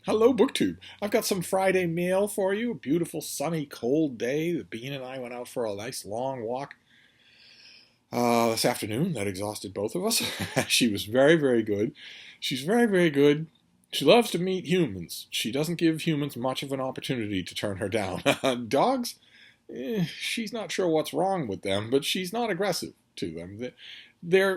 Hello, BookTube. I've got some Friday mail for you. A beautiful, sunny, cold day. Bean and I went out for a nice long walk this afternoon. That exhausted both of us. She was very, very good. She's very, very good. She loves to meet humans. She doesn't give humans much of an opportunity to turn her down. Dogs, she's not sure what's wrong with them, but she's not aggressive to them.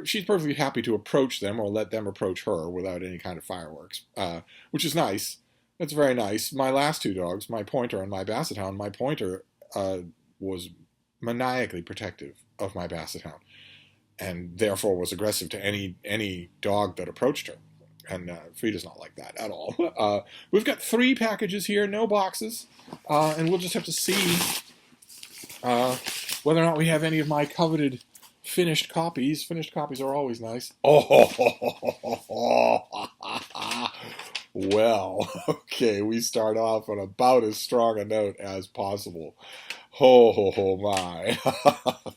She's perfectly happy to approach them or let them approach her without any kind of fireworks, which is nice. That's very nice. My last two dogs, my pointer and my basset hound, my pointer was maniacally protective of my basset hound, and therefore was aggressive to any dog that approached her. And Frida's not like that at all. We've got 3 packages here, no boxes, and we'll just have to see whether or not we have any of my coveted finished copies. Finished copies are always nice. Well, okay, we start off on about as strong a note as possible. My.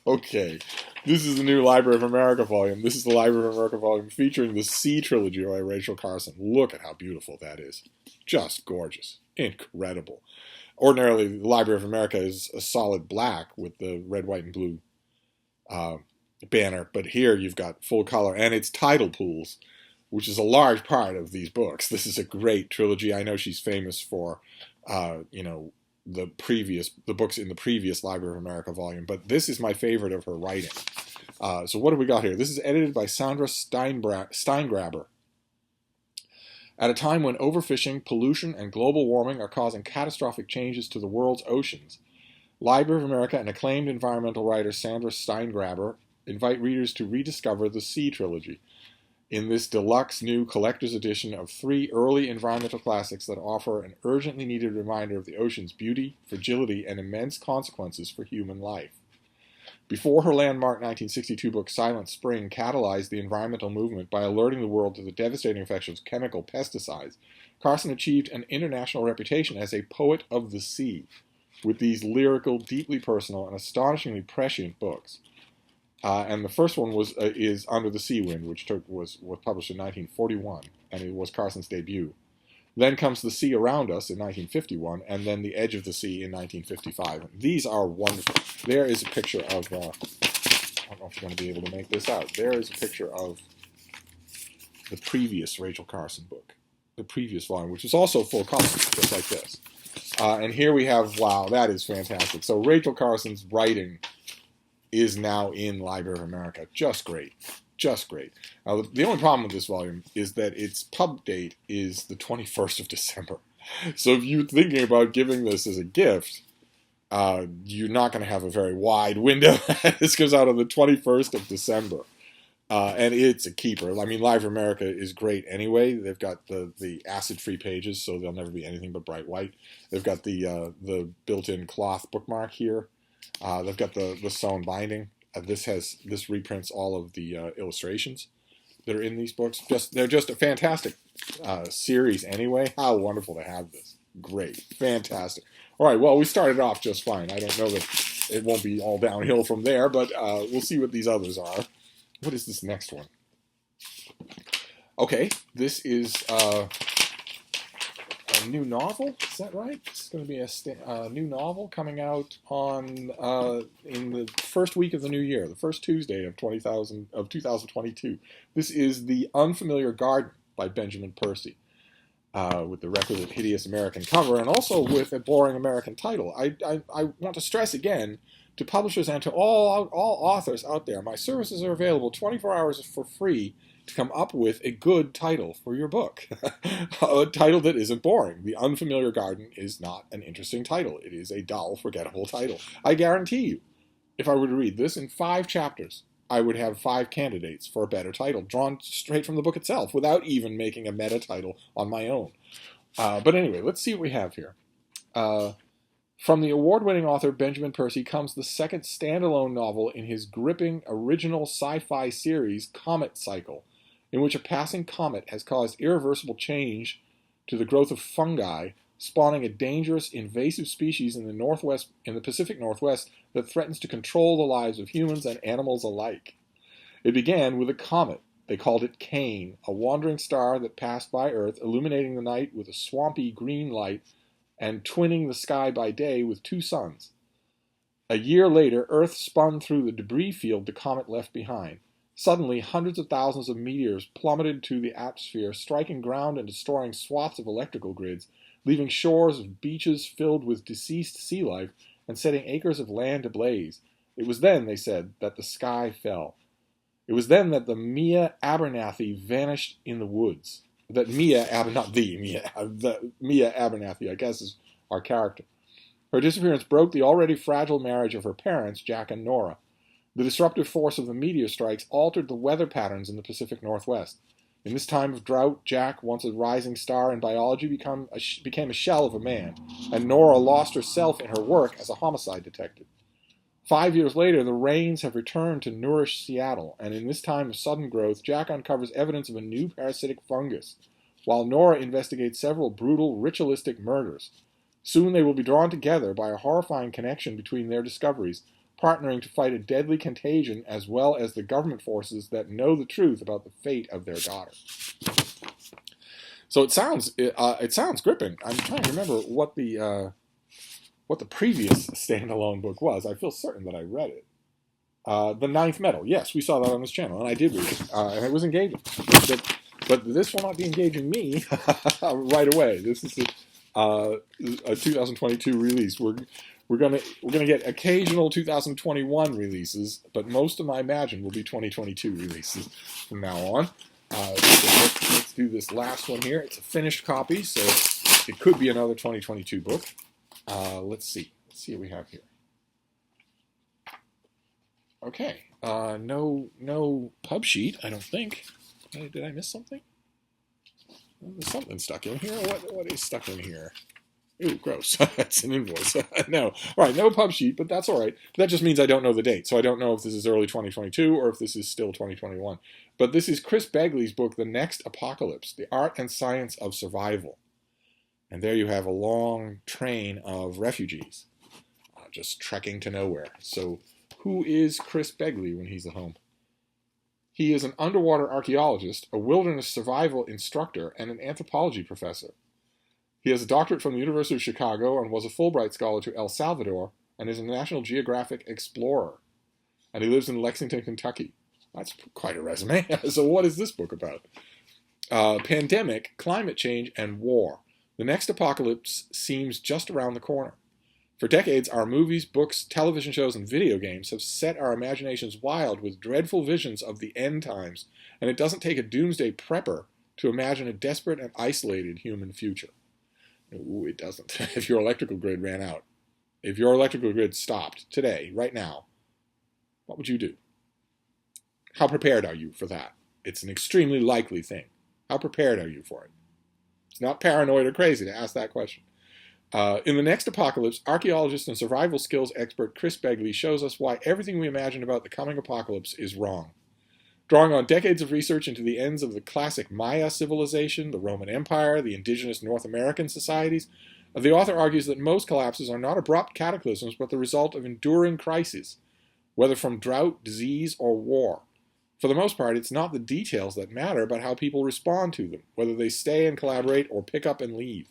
Okay, this is the new Library of America volume. This is the Library of America volume featuring the Sea Trilogy by Rachel Carson. Look at how beautiful that is. Just gorgeous. Incredible. Ordinarily, the Library of America is a solid black with the red, white, and blue banner, but here you've got full color, and it's title pools, which is a large part of these books. This is a great trilogy. I know she's famous for, the books in the previous Library of America volume, but this is my favorite of her writing. So what do we got here? This is edited by Sandra Steingraber. At a time when overfishing, pollution, and global warming are causing catastrophic changes to the world's oceans, Library of America and acclaimed environmental writer Sandra Steingraber invite readers to rediscover the Sea Trilogy in this deluxe new collector's edition of 3 early environmental classics that offer an urgently needed reminder of the ocean's beauty, fragility, and immense consequences for human life. Before her landmark 1962 book Silent Spring catalyzed the environmental movement by alerting the world to the devastating effects of chemical pesticides, Carson achieved an international reputation as a poet of the sea with these lyrical, deeply personal, and astonishingly prescient books. And the first one is Under the Sea Wind, which was published in 1941, and it was Carson's debut. Then comes The Sea Around Us in 1951, and then The Edge of the Sea in 1955. These are wonderful. There is a picture of, I don't know if you're going to be able to make this out. There is a picture of the previous Rachel Carson book, the previous volume, which is also full color, just like this. And here we have, wow, that is fantastic. So Rachel Carson's writing is now in Library of America. Just great. Just great. Now, the only problem with this volume is that its pub date is the 21st of December. So if you're thinking about giving this as a gift, you're not going to have a very wide window. This goes out on the 21st of December. And it's a keeper. I mean, Library of America is great anyway. They've got the acid-free pages, so they'll never be anything but bright white. They've got the built-in cloth bookmark here. They've got the sewn binding. This reprints all of the illustrations that are in these books. They're just a fantastic series anyway. How wonderful to have this. Great. Fantastic. All right, well, we started off just fine. I don't know that it won't be all downhill from there, but we'll see what these others are. What is this next one? Okay, this is a new novel. Is that right? It's going to be a new novel coming out on in the first week of the new year, the first Tuesday of 2022. This is The Unfamiliar Garden by Benjamin Percy, with the requisite hideous American cover and also with a boring American title. I want to stress again to publishers and to all authors out there, my services are available 24 hours for free to come up with a good title for your book. A title that isn't boring. The Unfamiliar Garden is not an interesting title. It is a dull, forgettable title. I guarantee you, if I were to read this in 5 chapters, I would have 5 candidates for a better title, drawn straight from the book itself, without even making a meta title on my own. But anyway, let's see what we have here. From the award-winning author Benjamin Percy comes the second standalone novel in his gripping original sci-fi series Comet Cycle, in which a passing comet has caused irreversible change to the growth of fungi, spawning a dangerous invasive species in the Pacific Northwest that threatens to control the lives of humans and animals alike. It began with a comet They called it Cain, a wandering star that passed by Earth, illuminating the night with a swampy green light and twinning the sky by day with two suns. A year later, Earth spun through the debris field the comet left behind. Suddenly, hundreds of thousands of meteors plummeted to the atmosphere, striking ground and destroying swaths of electrical grids, leaving shores of beaches filled with deceased sea life and setting acres of land ablaze. It was then, they said, that the sky fell. It was then that the Mia Abernathy vanished in the woods. That Mia Abernathy, I guess, is our character. Her disappearance broke the already fragile marriage of her parents, Jack and Nora. The disruptive force of the meteor strikes altered the weather patterns in the Pacific Northwest. In this time of drought, Jack, once a rising star in biology, became a shell of a man, and Nora lost herself in her work as a homicide detective. 5 years later, the rains have returned to nourish Seattle, and in this time of sudden growth, Jack uncovers evidence of a new parasitic fungus, while Nora investigates several brutal, ritualistic murders. Soon they will be drawn together by a horrifying connection between their discoveries, partnering to fight a deadly contagion as well as the government forces that know the truth about the fate of their daughter. So it sounds gripping. I'm trying to remember what the previous standalone book was. I feel certain that I read it. The Ninth Metal. Yes, we saw that on this channel, and I did read it, and it was engaging. But this will not be engaging me right away. This is a 2022 release. We're gonna get occasional 2021 releases, but most of them, I imagine, will be 2022 releases from now on. Let's do this last one here. It's a finished copy, so it could be another 2022 book. Let's see. Let's see what we have here. Okay. No pub sheet, I don't think. Did I miss something? There's something stuck in here. What is stuck in here? Ooh, gross. That's an invoice. No. All right, no pub sheet, but that's all right. That just means I don't know the date. So I don't know if this is early 2022 or if this is still 2021. But this is Chris Begley's book, The Next Apocalypse, The Art and Science of Survival. And there you have a long train of refugees just trekking to nowhere. So who is Chris Begley when he's at home? He is an underwater archaeologist, a wilderness survival instructor, and an anthropology professor. He has a doctorate from the University of Chicago and was a Fulbright Scholar to El Salvador and is a National Geographic explorer. And he lives in Lexington, Kentucky. That's quite a resume. So what is this book about? Pandemic, climate change, and war. The next apocalypse seems just around the corner. For decades, our movies, books, television shows, and video games have set our imaginations wild with dreadful visions of the end times, and it doesn't take a doomsday prepper to imagine a desperate and isolated human future. Ooh, it doesn't. If your electrical grid ran out, if your electrical grid stopped today, right now, what would you do? How prepared are you for that? It's an extremely likely thing. How prepared are you for it? It's not paranoid or crazy to ask that question. In the next apocalypse, archaeologist and survival skills expert Chris Begley shows us why everything we imagine about the coming apocalypse is wrong. Drawing on decades of research into the ends of the classic Maya civilization, the Roman Empire, the indigenous North American societies, the author argues that most collapses are not abrupt cataclysms, but the result of enduring crises, whether from drought, disease, or war. For the most part, it's not the details that matter, but how people respond to them, whether they stay and collaborate or pick up and leave.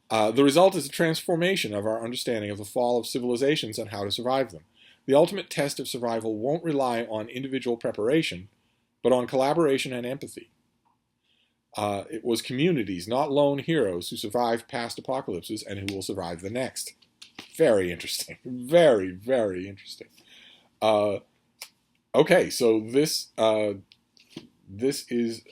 The result is a transformation of our understanding of the fall of civilizations and how to survive them. The ultimate test of survival won't rely on individual preparation, but on collaboration and empathy. It was communities, not lone heroes, who survived past apocalypses and who will survive the next. Very interesting. Very, very interesting. Okay, so this is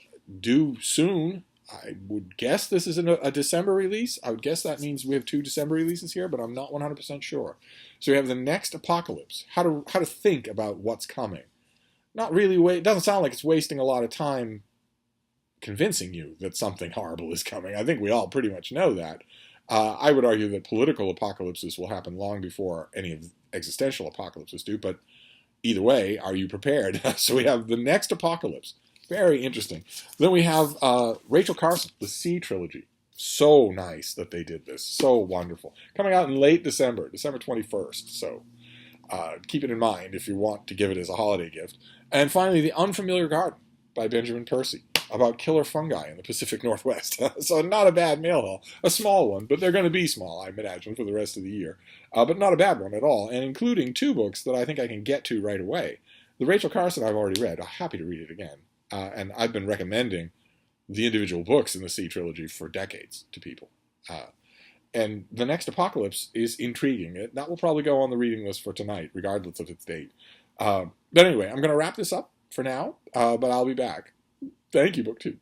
due soon. I would guess this is a December release. I would guess that means we have 2 December releases here, but I'm not 100% sure. So we have The Next Apocalypse. How to think about what's coming. Not really. It doesn't sound like it's wasting a lot of time convincing you that something horrible is coming. I think we all pretty much know that. I would argue that political apocalypses will happen long before any of existential apocalypses do, but either way, are you prepared? So we have The Next Apocalypse. Very interesting. Then we have Rachel Carson, the Sea Trilogy. So nice that they did this. So wonderful. Coming out in late December, December 21st. So keep it in mind if you want to give it as a holiday gift. And finally, The Unfamiliar Garden by Benjamin Percy, about killer fungi in the Pacific Northwest. So not a bad mail haul. A small one, but they're going to be small, I imagine, for the rest of the year. But not a bad one at all, and including 2 books that I think I can get to right away. The Rachel Carson I've already read. I'm happy to read it again. And I've been recommending the individual books in the C trilogy for decades to people. And the next Apocalypse is intriguing. That will probably go on the reading list for tonight, regardless of its date. But anyway, I'm going to wrap this up for now, but I'll be back. Thank you, BookTube.